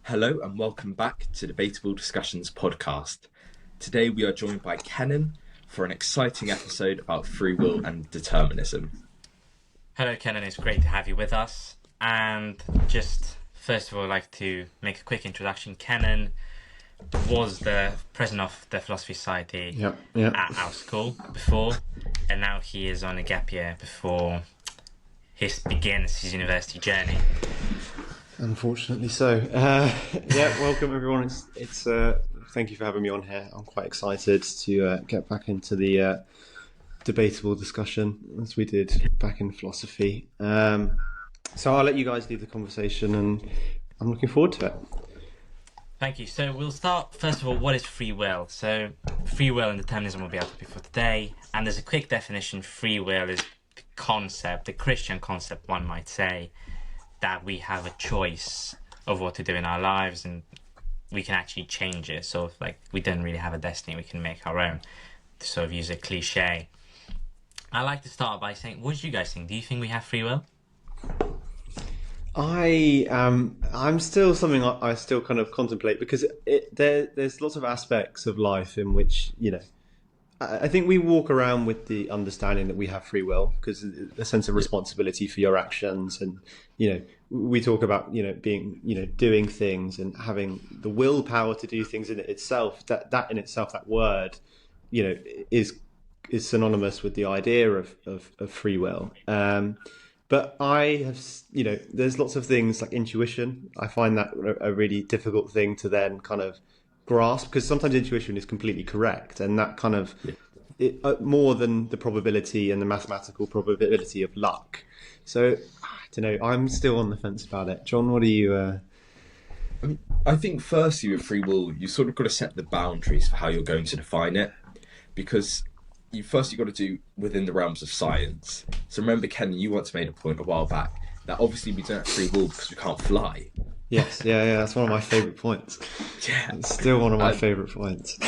Hello and welcome back to Debatable Discussions podcast. Today we are joined by Kenan for an exciting episode about free will and determinism. Hello, Kenan. It's great to have you with us. And just first of all, I'd like to make a quick introduction. Kenan was the president of the Philosophy Society at our school before, and now he is on a gap year before he begins his university journey. Unfortunately so. Welcome everyone. It's thank you for having me on here. I'm quite excited to get back into the debatable discussion as we did back in philosophy. So I'll let you guys lead the conversation, and I'm looking forward to it. Thank you. So we'll start, first of all, what is free will? So free will and determinism will be our topic for today. And there's a quick definition. Free will is the concept, the Christian concept, one might say, that we have a choice of what to do in our lives and we can actually change it. So like we don't really have a destiny, we can make our own, to sort of use a cliche. I like to start by saying, what do you guys think? Do you think we have free will? I'm still something I still kind of contemplate, because there's lots of aspects of life in which, I think we walk around with the understanding that we have free will, because a sense of responsibility for your actions, and we talk about being doing things and having the willpower to do things in it itself. That in itself, that word, is synonymous with the idea of free will. But I have, there's lots of things like intuition. I find that a really difficult thing to then kind of grasp, because sometimes intuition is completely correct, and that kind of more than the probability and the mathematical probability of luck. So I don't know, I'm still on the fence about it. John, what are you I think firstly with free will, you sort of got to set the boundaries for how you're going to define it, because you've got to do within the realms of science. So remember, Ken, you once made a point a while back that obviously we don't have free will because we can't fly. Yes, yeah, that's one of my favourite points. Yeah, it's still one of my favourite points.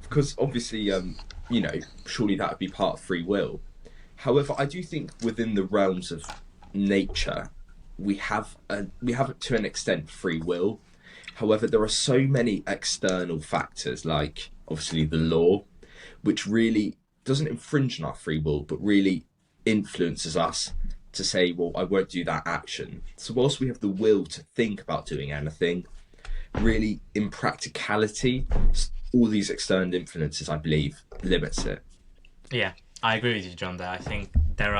Because obviously, surely that would be part of free will. However, I do think within the realms of nature, we have to an extent free will. However, there are so many external factors, like obviously the law, which really doesn't infringe on our free will, but really influences us to say, well, I won't do that action. So whilst we have the will to think about doing anything, really in practicality, all these external influences, I believe, limits it. Yeah, I agree with you, John, there. I think there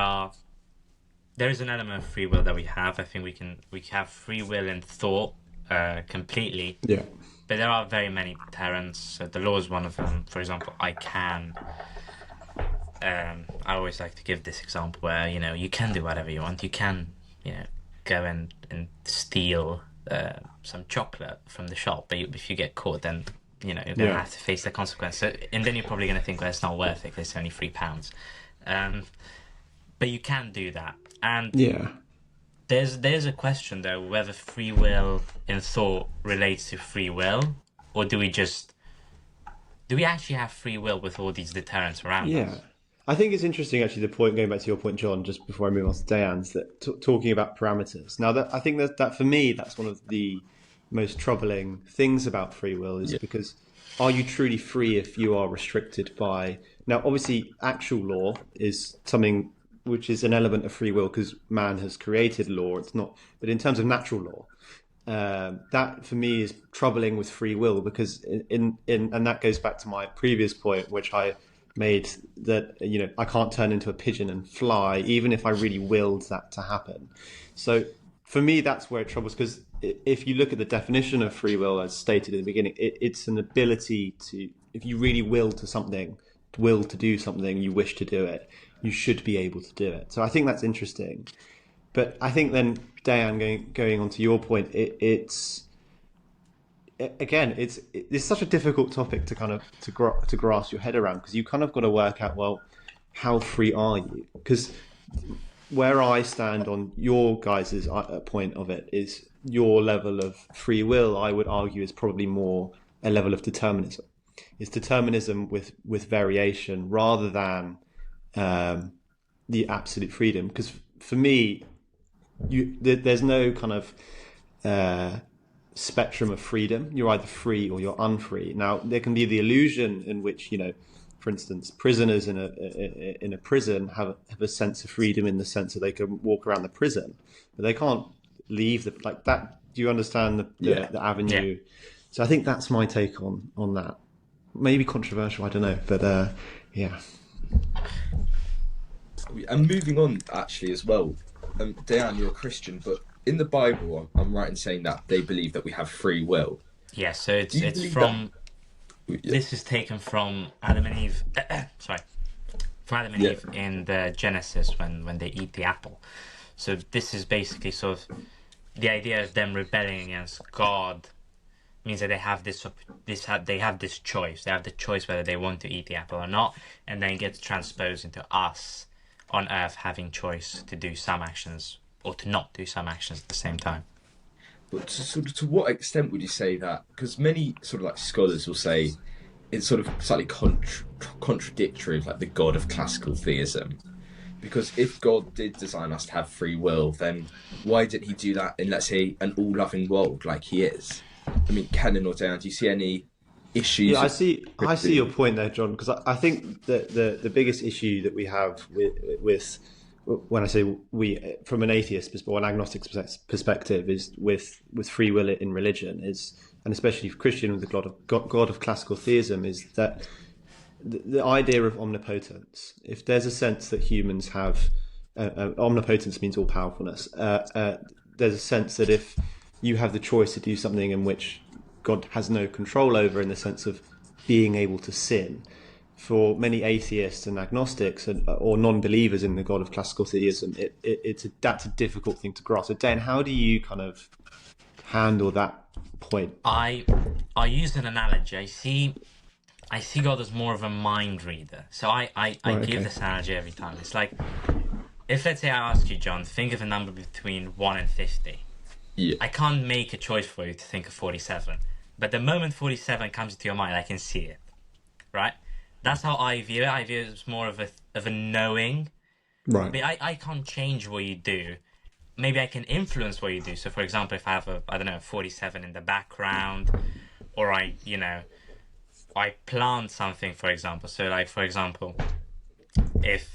is an element of free will that we have. I think we have free will in thought completely. Yeah. But there are very many deterrents. So the law is one of them. For example, I always like to give this example where, you can do whatever you want. You can, go and steal some chocolate from the shop. But if you get caught, then, you're going to have to face the consequence. So, and then you're probably going to think, well, it's not worth it because it's only £3. But you can do that. And there's a question, though, whether free will in thought relates to free will, or do we actually have free will with all these deterrents around us? Yeah. I think it's interesting, actually, the point, going back to your point, John, just before I move on to Diane's, that talking about parameters. Now, I think that for me, that's one of the most troubling things about free will, is because are you truly free if you are restricted by... Now, obviously, actual law is something which is an element of free will because man has created law. It's not, but in terms of natural law, that for me is troubling with free will, because and that goes back to my previous point, which I made, that I can't turn into a pigeon and fly even if I really willed that to happen. So for me, that's where it troubles, because if you look at the definition of free will as stated in the beginning, it's an ability to, if you really will to do something, you wish to do it, you should be able to do it. So I think that's interesting. But I think then, Diane, going on to your point, it's such a difficult topic to kind of to grasp your head around, because you kind of got to work out, well, how free are you? Because where I stand on your guys' point of it is your level of free will, I would argue, is probably more a level of determinism. It's determinism with variation rather than the absolute freedom. Because for me, there's no kind of spectrum of freedom. You're either free or you're unfree. Now, there can be the illusion in which, for instance, prisoners in a prison have a sense of freedom in the sense that they can walk around the prison, but they can't leave like that. Do you understand the avenue? Yeah. So I think that's my take on that. Maybe controversial, I don't know, but yeah. And moving on, actually, as well, Diane, you're a Christian, but in the Bible, I'm right in saying that they believe that we have free will. Yeah, so it's believe from... Yeah. This is taken from Adam and Eve... sorry. From Adam and Eve in the Genesis when they eat the apple. So this is basically sort of... The idea of them rebelling against God means that they have this choice. They have the choice whether they want to eat the apple or not, and then it gets transposed into us on Earth having choice to do some actions or to not do some actions at the same time. But to what extent would you say that? Because many sort of like scholars will say it's sort of slightly contradictory of like the God of classical theism. Because if God did design us to have free will, then why didn't he do that in, let's say, an all-loving world like he is? I mean, Kenan or Diane, do you see any issues? Yeah, I see your point there, John, because I think that the biggest issue that we have with when I say we, from an atheist or an agnostic perspective, is with free will in religion, and especially for Christian with the God of classical theism, is that the idea of omnipotence. If there's a sense that humans have omnipotence means all powerfulness. There's a sense that if you have the choice to do something in which God has no control over, in the sense of being able to sin, for many atheists and agnostics or non-believers in the God of classical theism, that's a difficult thing to grasp. So Dan, how do you kind of handle that point? I use an analogy. I see God as more of a mind reader. So I give this analogy every time. It's like, if let's say I ask you, John, think of a number between 1 and 50. Yeah. I can't make a choice for you to think of 47. But the moment 47 comes into your mind, I can see it. Right? That's how I view it. I view it as more of a knowing. Right. But I can't change what you do. Maybe I can influence what you do. So, for example, if I have a 47 in the background, or I plant something, for example. So, like, for example, if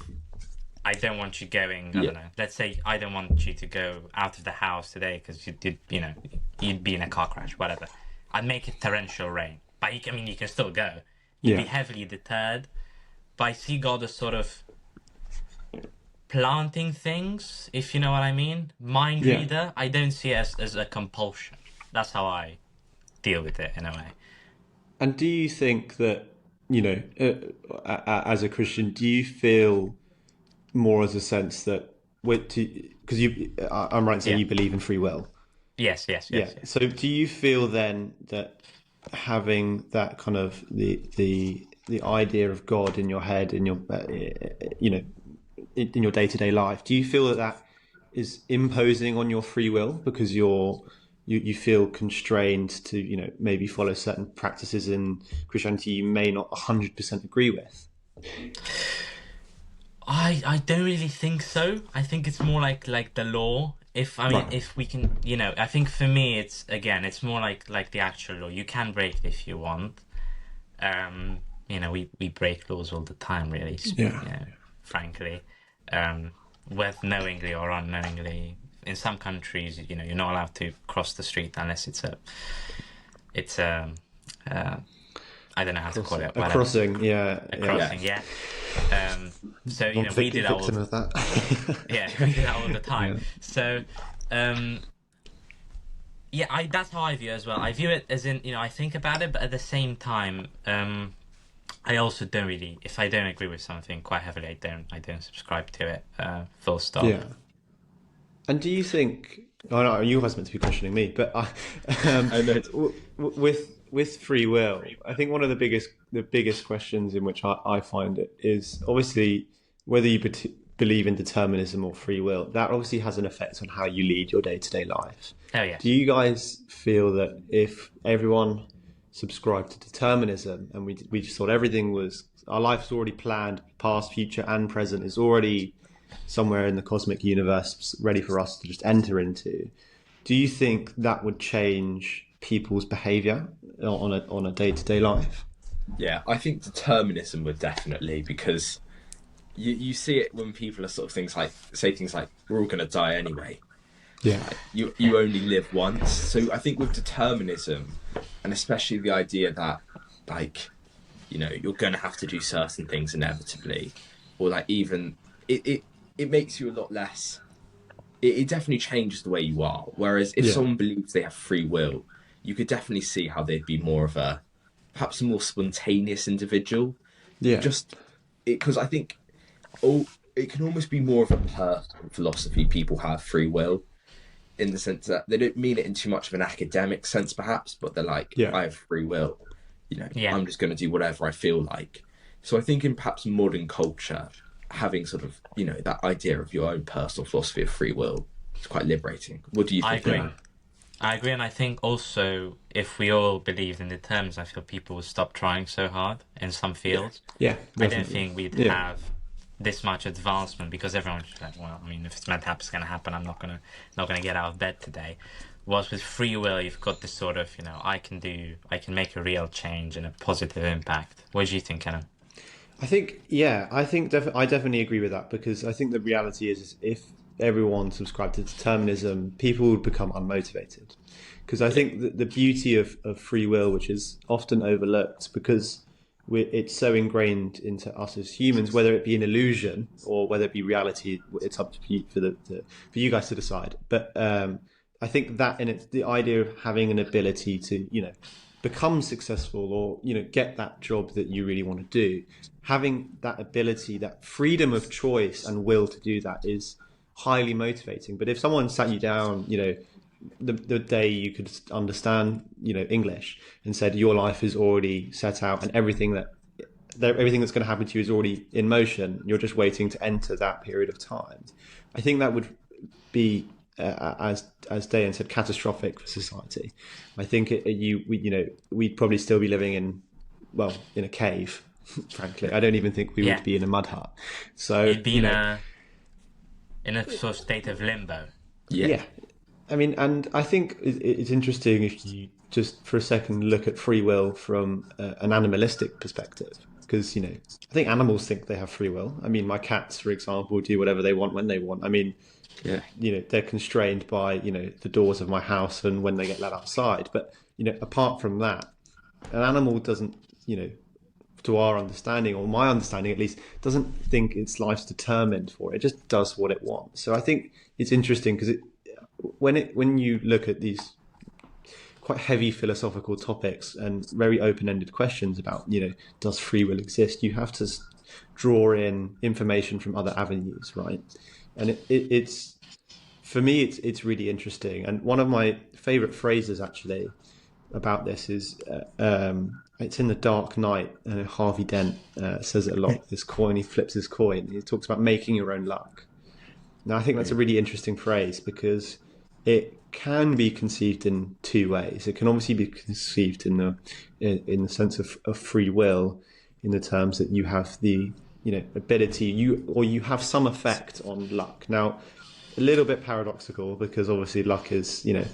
I don't want you going, I don't know, let's say I don't want you to go out of the house today because you'd be in a car crash, whatever. I'd make it torrential rain. But, you can still go. You'd be heavily deterred. But I see God as sort of planting things, if you know what I mean. Mind reader, I don't see it as a compulsion. That's how I deal with it, in a way. And do you think that, as a Christian, do you feel more as a sense that, because I'm right in saying you believe in free will? Yes. So do you feel then that having that kind of the idea of God in your head, in your in your day-to-day life, do you feel that is imposing on your free will because you feel constrained to maybe follow certain practices in Christianity you may not 100% agree with? I don't really think so. I think it's more like the law. If we can, I think for me it's more like the actual law. You can break it if you want. We break laws all the time, really. Frankly, whether knowingly or unknowingly. In some countries, you're not allowed to cross the street unless it's a I don't know how to call it. A crossing, A crossing, yeah. So we did that all. Of that. We did that all the time. Yeah. So, that's how I view it as well. I view it as in, I think about it, but at the same time, I also don't really. If I don't agree with something quite heavily, I don't subscribe to it. Full stop. Yeah. And do you think? Oh no, you guys meant to be questioning me, but I know with free will, I think one of the biggest questions in which I find it is obviously whether you believe in determinism or free will. That obviously has an effect on how you lead your day-to-day life. Oh yeah. Do you guys feel that if everyone subscribed to determinism and we just thought everything was our life's already planned, past, future, and present is already somewhere in the cosmic universe ready for us to just enter into, do you think that would change people's behaviour on a day-to-day life. Yeah, I think determinism would definitely, because you see it when people are sort of say things like we're all going to die anyway. Yeah. Like, you only live once. So I think with determinism, and especially the idea that, like, you know, you're going to have to do certain things inevitably, or like even it makes you a lot less. It definitely changes the way you are. Whereas if someone believes they have free will, you could definitely see how they'd be more of perhaps a more spontaneous individual. Yeah. Just because I think it can almost be more of a personal philosophy. People have free will in the sense that they don't mean it in too much of an academic sense, perhaps, but they're like, I have free will. You know, I'm just going to do whatever I feel like. So I think in perhaps modern culture, having sort of, you know, that idea of your own personal philosophy of free will is quite liberating. What do you think? I agree, and I think also if we all believed in determinism, I feel people would stop trying so hard in some fields. Yeah, I don't think we'd have this much advancement because everyone's like, well, I mean, if it's meant to happen, it's going to happen. I'm not gonna get out of bed today. Whilst with free will, you've got this sort of, you know, I can make a real change and a positive impact. What do you think, Kenan? I think I definitely agree with that, because I think the reality is if everyone subscribed to determinism, people would become unmotivated. Because I think the beauty of free will, which is often overlooked because it's so ingrained into us as humans, whether it be an illusion or whether it be reality, it's up to you for you guys to decide. But I think that in it, the idea of having an ability to, you know, become successful or, you know, get that job that you really want to do, having that ability, that freedom of choice and will to do that is highly motivating. But if someone sat you down, you know, the day you could understand, you know, English, and said your life is already set out and everything that's going to happen to you is already in motion, you're just waiting to enter that period of time, I think that would be as Dayan said, catastrophic for society. I think we'd probably still be living in a cave. Frankly, I don't even think we would be in a mud hut. So it'd be in a sort of state of limbo. Yeah. I mean, and I think it's interesting if you just for a second look at free will from an animalistic perspective, because, you know, I think animals think they have free will. I mean, my cats, for example, do whatever they want when they want. I mean, you know, they're constrained by, you know, the doors of my house and when they get let outside. But, you know, apart from that, an animal doesn't, you know, to our understanding, or my understanding at least, doesn't think its life's determined for it. It just does what it wants. So I think it's interesting because when you look at these quite heavy philosophical topics and very open-ended questions about, you know, does free will exist, you have to draw in information from other avenues, right? And it's for me, it's really interesting. And one of my favorite phrases actually about this is it's in The Dark Knight, and Harvey Dent says it a lot. This coin, he flips his coin. He talks about making your own luck. Now, I think that's a really interesting phrase because it can be conceived in two ways. It can obviously be conceived in the sense of free will, in the terms that you have the, you know, ability, you have some effect on luck. Now, a little bit paradoxical because obviously luck is, you know,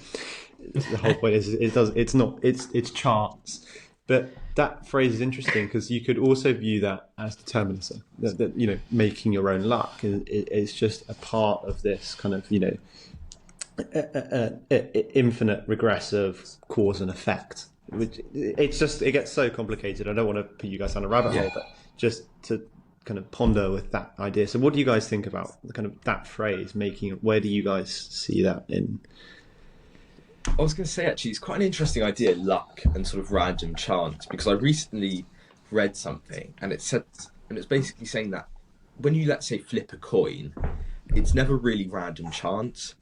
the whole point is it's chance. But that phrase is interesting because you could also view that as determinism. That you know, making your own luck is just a part of this kind of, you know, infinite regressive cause and effect. It gets so complicated. I don't want to put you guys down a rabbit hole, but just to kind of ponder with that idea. So what do you guys think about the kind of that phrase, where do you guys see that in? I was going to say, actually, it's quite an interesting idea, luck and sort of random chance, because I recently read something and it's basically saying that when you, let's say, flip a coin, it's never really random chance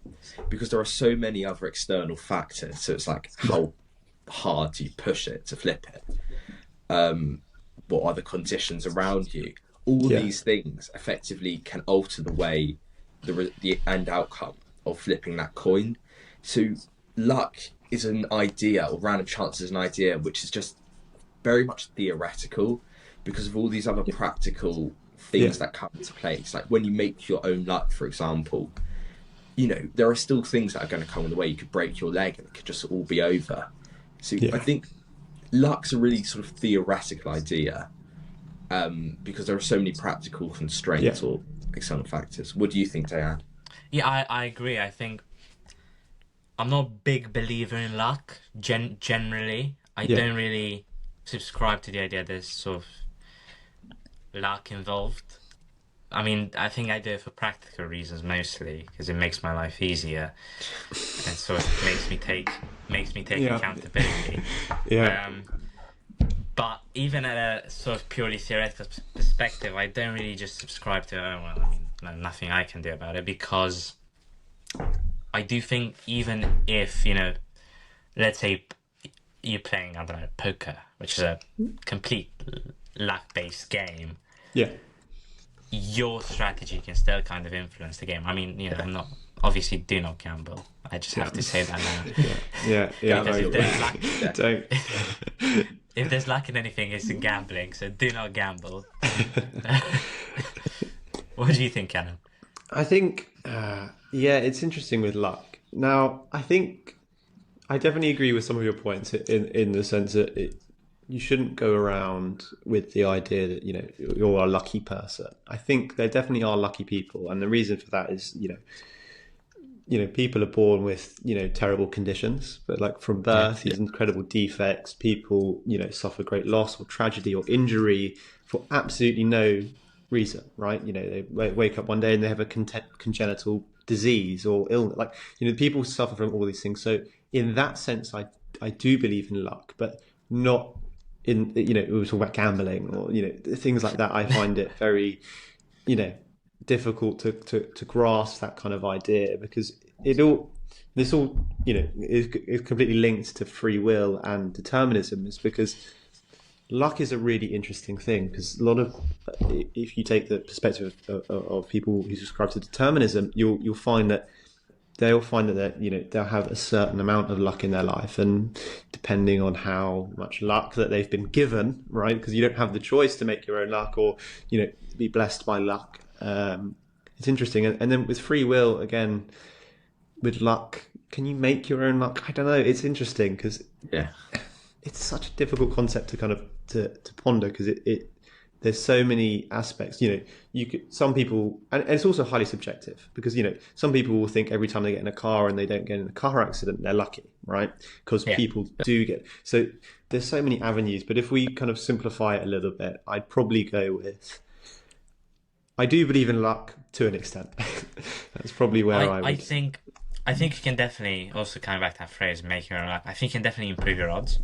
because there are so many other external factors. So it's like, how hard do you push it to flip it? What are the conditions around you? All these things effectively can alter the way the end outcome of flipping that coin. So luck is an idea, or random chance is an idea, which is just very much theoretical because of all these other practical things that come into place. Like when you make your own luck, for example, you know, there are still things that are going to come in the way. You could break your leg and it could just all be over. So Yeah. I think luck's a really sort of theoretical idea, because there are so many practical Yeah. constraints or external factors. What do you think, Diane? Yeah, I agree. I think I'm not a big believer in luck. Generally, I Yeah. don't really subscribe to the idea there's sort of luck involved. I mean, I think I do it for practical reasons mostly because it makes my life easier and sort of makes me take Yeah. accountability. Yeah. But even at a sort of purely theoretical perspective, I don't really just subscribe to, oh, well, I mean, nothing I can do about it, because I do think even if, let's say you're playing, I don't know, poker, which is a complete luck-based game, Yeah. your strategy can still kind of influence the game. I mean, I'm not, obviously do not gamble. I just have to say that now. Yeah. Yeah. Because I if agree. there's luck, Don't. if there's luck in anything, it's in gambling. So do not gamble. What do you think, Kenan? I think, yeah, it's interesting with luck. Now, I think I definitely agree with some of your points in the sense that you shouldn't go around with the idea that you're a lucky person. I think there definitely are lucky people, and the reason for that is people are born with terrible conditions, but like from birth, these incredible defects. People suffer great loss or tragedy or injury for absolutely no reason, right? They wake up one day and they have a congenital disease or illness. Like people suffer from all these things. So in that sense, I do believe in luck, but not in we were talking about gambling or things like that. I find it very difficult to grasp that kind of idea, because this all is completely linked to free will and determinism. Is because luck is a really interesting thing, because a lot of, if you take the perspective of people who subscribe to determinism, you'll find that they'll have a certain amount of luck in their life, and depending on how much luck that they've been given, right? Because you don't have the choice to make your own luck or be blessed by luck. It's interesting, and then with free will again, with luck, can you make your own luck? I don't know. It's interesting because it's such a difficult concept to kind of to ponder, because there's so many aspects. Some people, and it's also highly subjective, because some people will think every time they get in a car and they don't get in a car accident, they're lucky, right? Because people do get. So there's so many avenues. But if we kind of simplify it a little bit, I'd probably go with, I do believe in luck to an extent. That's probably where I would. I think you can definitely, also coming back to that phrase, make your own luck. I think you can definitely improve your odds.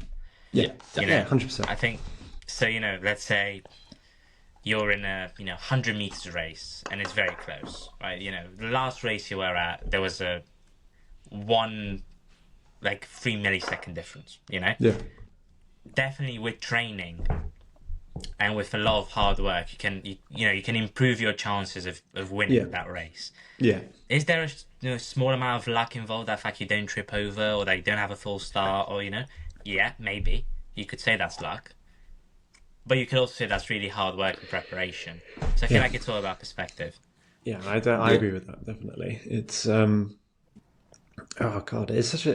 Yeah, 100%. I think so. Let's say you're in a 100 meters race and it's very close, right? The last race you were at, there was a 3 millisecond difference. Yeah. Definitely with training and with a lot of hard work, you can improve your chances of winning that race. Yeah. Is there a small amount of luck involved? That fact you don't trip over, or that you don't have a false start, or yeah, maybe you could say that's luck, but you could also say that's really hard work and preparation. So I feel like it's all about perspective. Yeah, I agree with that, definitely. It's oh god, it's such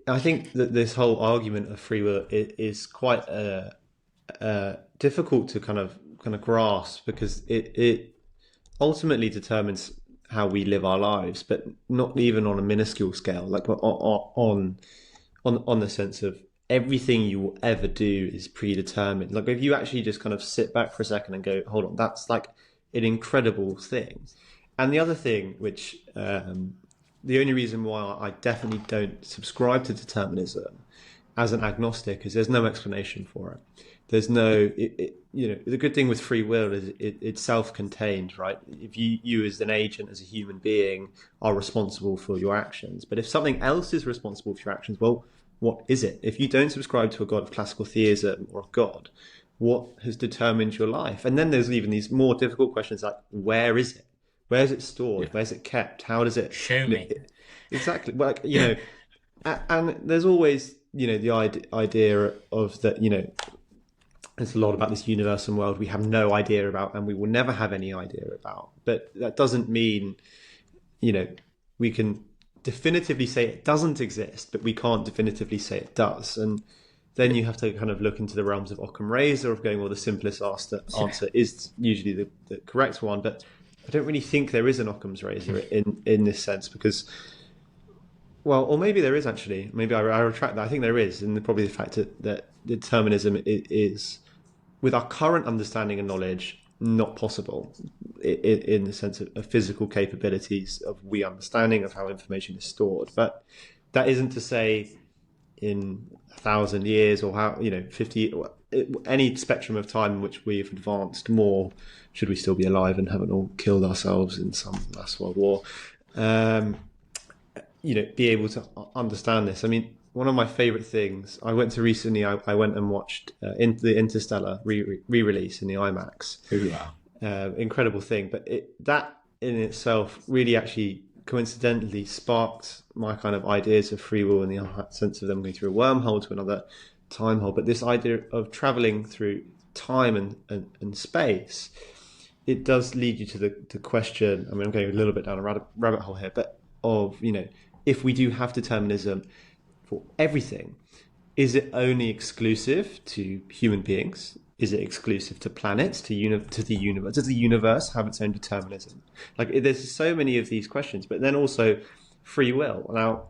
I think that this whole argument of free will is quite difficult to kind of grasp, because it ultimately determines how we live our lives, but not even on a minuscule scale, like on the sense of everything you will ever do is predetermined. Like if you actually just kind of sit back for a second and go, hold on, that's like an incredible thing. And the other thing, which the only reason why I definitely don't subscribe to determinism as an agnostic is there's no explanation for it. There's no, the good thing with free will is it's self-contained, right? If you as an agent, as a human being, are responsible for your actions. But if something else is responsible for your actions, well, what is it? If you don't subscribe to a god of classical theism or a god, what has determined your life? And then there's even these more difficult questions like, where is it? Where's it stored? Where's it kept? How does it... Show me. Exactly. Well, and there's always, the idea of that, there's a lot about this universal world we have no idea about, and we will never have any idea about. But that doesn't mean, we can definitively say it doesn't exist, but we can't definitively say it does. And then you have to kind of look into the realms of Occam razor, of going, well, the simplest answer is usually the correct one. But I don't really think there is an Occam's razor in this sense, because, well, or maybe there is actually. Maybe I retract that. I think there is, and probably the fact that determinism is, with our current understanding and knowledge, not possible in the sense of physical capabilities of we understanding of how information is stored. But that isn't to say in 1,000 years or how 50, any spectrum of time in which we've advanced more, should we still be alive and haven't all killed ourselves in some mass world war, be able to understand this. I mean, one of my favorite things I went to recently, I went and watched the Interstellar re-release in the IMAX. Wow. Incredible thing. But that in itself really actually coincidentally sparked my kind of ideas of free will in the sense of them going through a wormhole to another time hole. But this idea of traveling through time and space, it does lead you to the question. I mean, I'm going a little bit down a rabbit hole here, but of, if we do have determinism for everything, is it only exclusive to human beings? Is it exclusive to planets, to the universe? Does the universe have its own determinism? Like, there's so many of these questions, but then also free will. Now,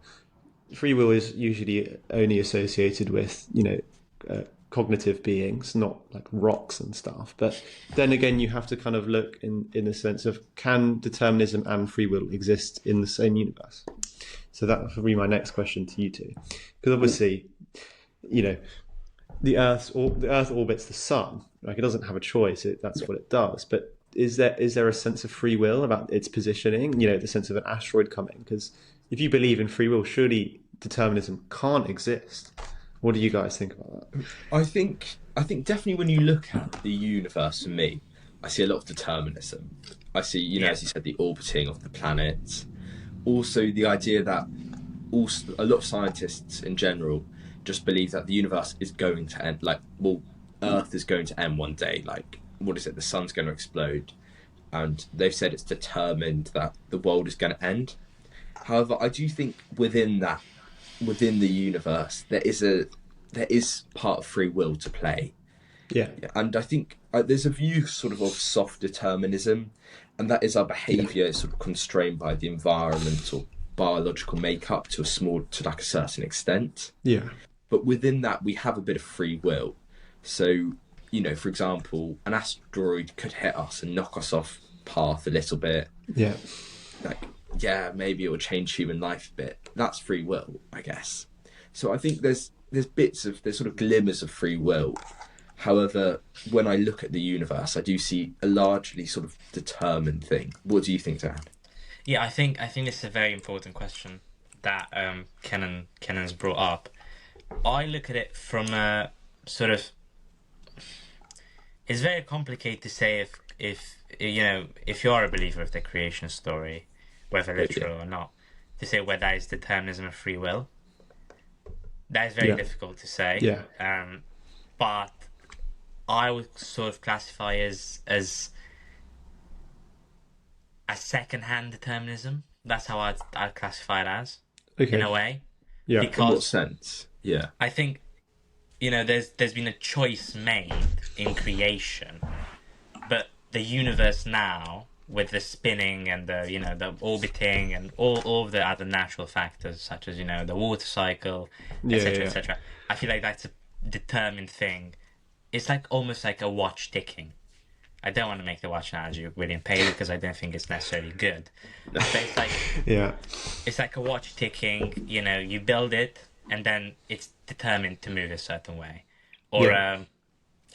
free will is usually only associated with, cognitive beings, not like rocks and stuff. But then again, you have to kind of look in the sense of, can determinism and free will exist in the same universe? So that would be my next question to you two, because obviously, the Earth orbits the sun. Like, it doesn't have a choice; that's what it does. But is there a sense of free will about its positioning? The sense of an asteroid coming. Because if you believe in free will, surely determinism can't exist. What do you guys think about that? I think definitely when you look at the universe, for me, I see a lot of determinism. I see, as you said, the orbiting of the planets. Also, the idea that a lot of scientists in general just believe that the universe is going to end. Like, well, Earth is going to end one day. Like, what is it? The sun's going to explode. And they've said it's determined that the world is going to end. However, I do think within the universe, there is part of free will to play. Yeah. And I think there's a view sort of soft determinism, and that is our behaviour is sort of constrained by the environment or biological makeup to a certain extent. Yeah. But within that, we have a bit of free will. So, for example, an asteroid could hit us and knock us off path a little bit. Yeah. Maybe it will change human life a bit. That's free will, I guess. So I think there's sort of glimmers of free will. However, when I look at the universe, I do see a largely sort of determined thing. What do you think, Dan? Yeah, I think this is a very important question that Kenan's brought up. I look at it from a sort of. It's very complicated to say if you are a believer of the creation story, whether literal or not, to say whether that is determinism or free will. That is very difficult to say. Yeah. But I would sort of classify as a second-hand determinism. That's how I'd classify it as, in a way. Yeah. Because in what sense? Yeah. I think, there's been a choice made in creation, but the universe now, with the spinning and the orbiting and all of the other natural factors, such as, the water cycle, etc., etc. I feel like that's a determined thing. It's almost like a watch ticking. I don't want to make the watch analogy with William Paley because I don't think it's necessarily good. But it's it's like a watch ticking. You build it and then it's determined to move a certain way, or a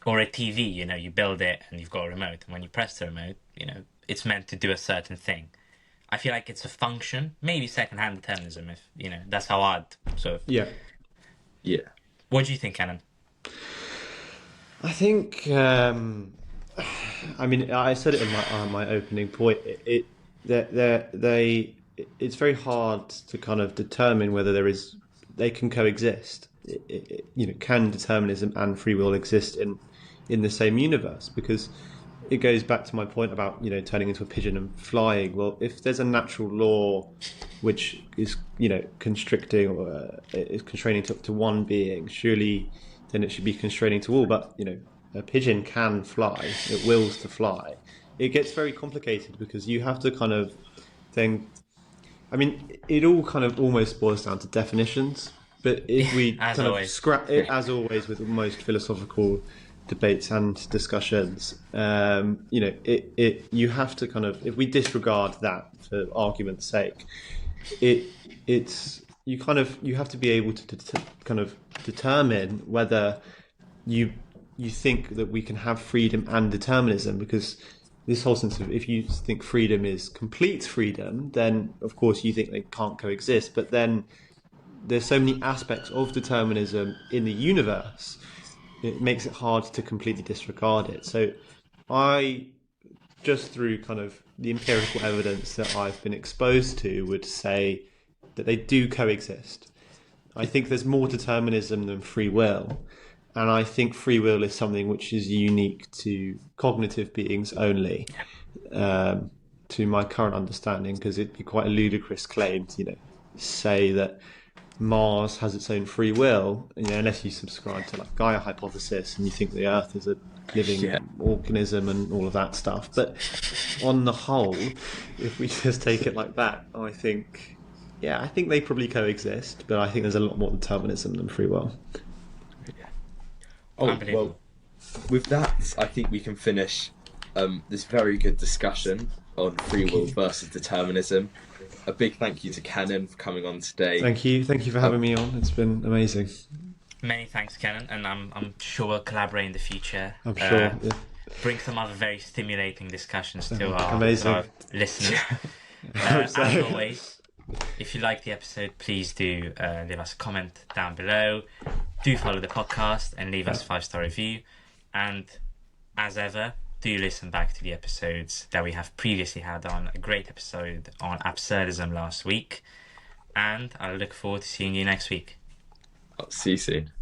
TV. You build it and you've got a remote, and when you press the remote, it's meant to do a certain thing. I feel like it's a function, maybe second-hand determinism. If that's how I'd sort of. Yeah. What do you think, Kenan? I think. I mean, I said it in my opening point. It's very hard to kind of determine whether they can coexist. Can determinism and free will exist in the same universe? Because it goes back to my point about turning into a pigeon and flying. Well, if there's a natural law which is constricting or is constraining to one being, surely then it should be constraining to all. But a pigeon can fly; it wills to fly. It gets very complicated because you have to kind of then. I mean, it all kind of almost boils down to definitions. But if we as kind always. of scrap it, as always with most philosophical debates and discussions, you have to kind of, if we disregard that for argument's sake, it's you have to be able to kind of determine whether you think that we can have freedom and determinism, because this whole sense of, if you think freedom is complete freedom, then of course you think they can't coexist. But then there's so many aspects of determinism in the universe, it makes it hard to completely disregard it. So I, just through kind of the empirical evidence that I've been exposed to, would say that they do coexist. I think there's more determinism than free will. And I think free will is something which is unique to cognitive beings only, to my current understanding, because it'd be quite a ludicrous claim to, say that Mars has its own free will, unless you subscribe to like Gaia hypothesis and you think the Earth is a living organism and all of that stuff. But on the whole, if we just take it like that, I think they probably coexist, but I think there's a lot more determinism than free will. Oh, well, with that, I think we can finish this very good discussion on free will versus determinism. A big thank you to Kenan for coming on today. Thank you for having me on. It's been amazing. Many thanks, Kenan, and I'm sure we'll collaborate in the future. I'm sure. Bring some other very stimulating discussions to our listeners. As always, if you like the episode, please do leave us a comment down below. Do follow the podcast and leave us a 5-star review. And as ever, do listen back to the episodes that we have previously had on. A great episode on absurdism last week. And I look forward to seeing you next week. I'll see you soon.